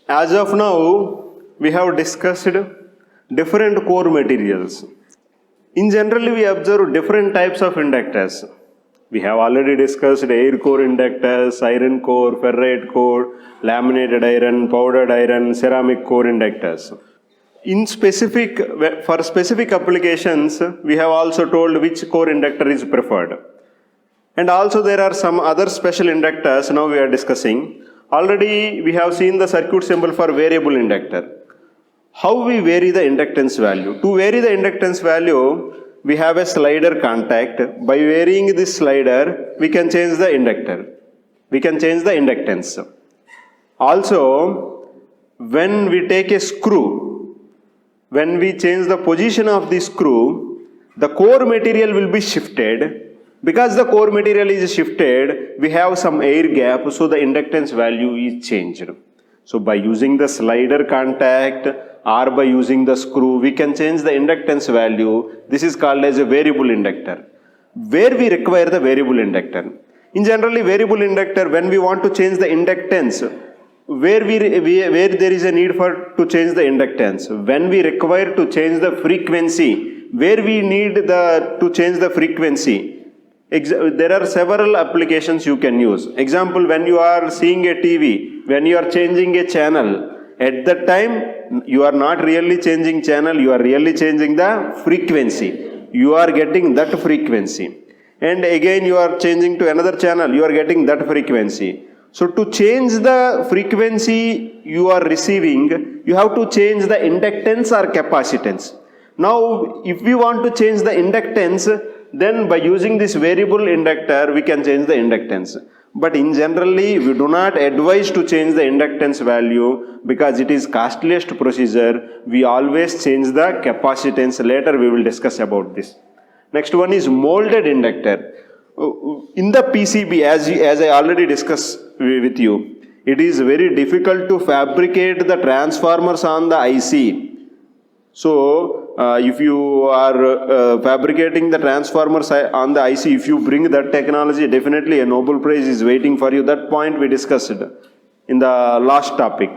As of now, we have discussed different core materials. In general, we observe different types of inductors. We have already discussed air core inductors, iron core, ferrite core, laminated iron, powdered iron, ceramic core inductors. In specific, for specific applications, we have also told which core inductor is preferred. And also there are some other special inductors now we are discussing. Already we have seen the circuit symbol for variable inductor. How we vary the inductance value? To vary the inductance value, we have a slider contact. By varying this slider, we can change the inductor. We can change the inductance. Also, when we take a screw, when we change the position of the screw, the core material will be shifted. Because the core material is shifted, we have some air gap, so the inductance value is changed. So by using the slider contact or by using the screw, we can change the inductance value. This is called as a variable inductor. Where we require the variable inductor. In generally, variable inductor, when we want to change the inductance, where there is a need for to change the inductance, when we require to change the frequency, where we need to change the frequency, there are several applications you can use. Example, when you are seeing a TV, when you are changing a channel, at that time you are not really changing channel, you are really changing the frequency. You are getting that frequency. And again you are changing to another channel, you are getting that frequency. So to change the frequency you are receiving, you have to change the inductance or capacitance. Now if we want to change the inductance, then by using this variable inductor, we can change the inductance. But in generally, we do not advise to change the inductance value because it is costliest procedure. We always change the capacitance. Later we will discuss about this. Next one is molded inductor. In the PCB, as I already discussed with you, it is very difficult to fabricate the transformers on the IC. So, if you are fabricating the transformers on the IC, if you bring that technology, definitely a Nobel Prize is waiting for you. That point we discussed in the last topic.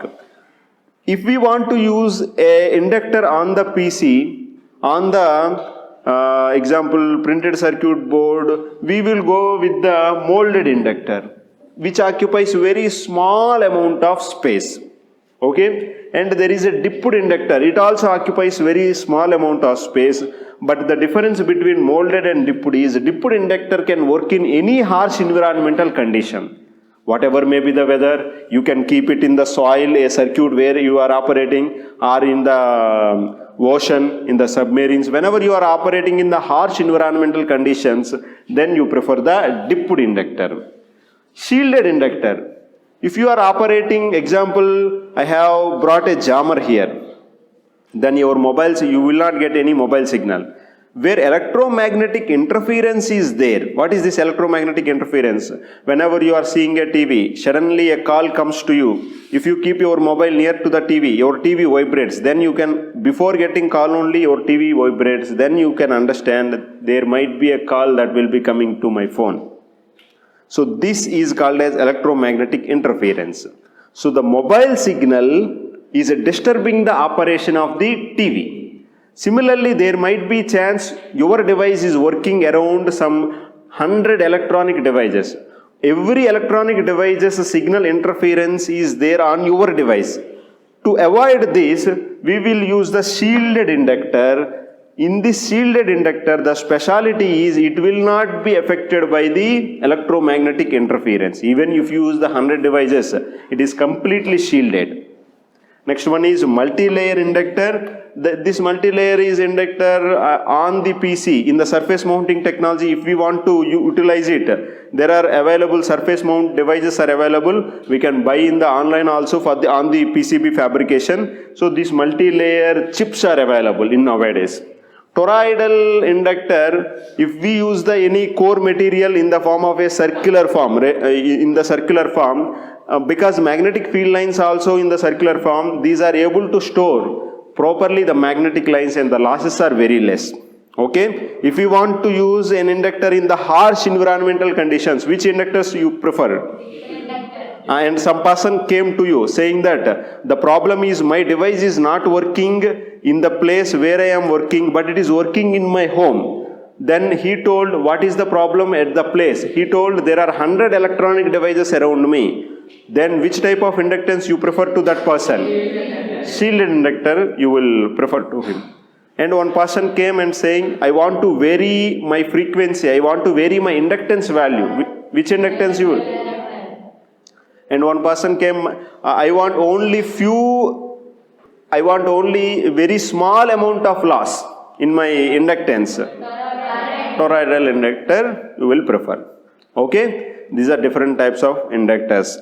If we want to use a inductor on the PC, on the example printed circuit board, we will go with the molded inductor, which occupies very small amount of space. Okay, and there is a dipped inductor. It also occupies very small amount of space, but the difference between molded and dipped is dipped inductor can work in any harsh environmental condition. Whatever may be the weather, you can keep it in the soil, a circuit where you are operating, or in the ocean, in the submarines. Whenever you are operating in the harsh environmental conditions, then you prefer the dipped inductor. Shielded inductor. If you are operating, example, I have brought a jammer here, then your mobiles, you will not get any mobile signal. Where electromagnetic interference is there, what is this electromagnetic interference? Whenever you are seeing a TV, suddenly a call comes to you. If you keep your mobile near to the TV, your TV vibrates, then you can, before getting call only, your TV vibrates, then you can understand there might be a call that will be coming to my phone. So this is called as electromagnetic interference. So the mobile signal is disturbing the operation of the TV. Similarly, there might be chance your device is working around some 100 electronic devices. Every electronic device's signal interference is there on your device. To avoid this, we will use the shielded inductor. In this shielded inductor, the speciality is it will not be affected by the electromagnetic interference. Even if you use the 100 devices, it is completely shielded. Next one is multi-layer inductor. This multi-layer is inductor on the PC. In the surface mounting technology, if we want to utilize it, there are available surface mount devices are available. We can buy in the online also for on the PCB fabrication. So these multi-layer chips are available in nowadays. Toroidal inductor, if we use the any core material in the form of a circular form, because magnetic field lines also in the circular form, these are able to store properly the magnetic lines and the losses are very less. Okay, if you want to use an inductor in the harsh environmental conditions, which inductors you prefer? And some person came to you saying that the problem is my device is not working in the place where I am working, but it is working in my home. Then he told, what is the problem at the place? He told, there are 100 electronic devices around me. Then which type of inductance you prefer to that person? Shielded inductor you will prefer to him. And one person came and saying, I want to vary my frequency, I want to vary my inductance value. Which inductance you will? And one person came, I want only very small amount of loss in my inductance. Toroidal inductor you will prefer. Okay, these are different types of inductors.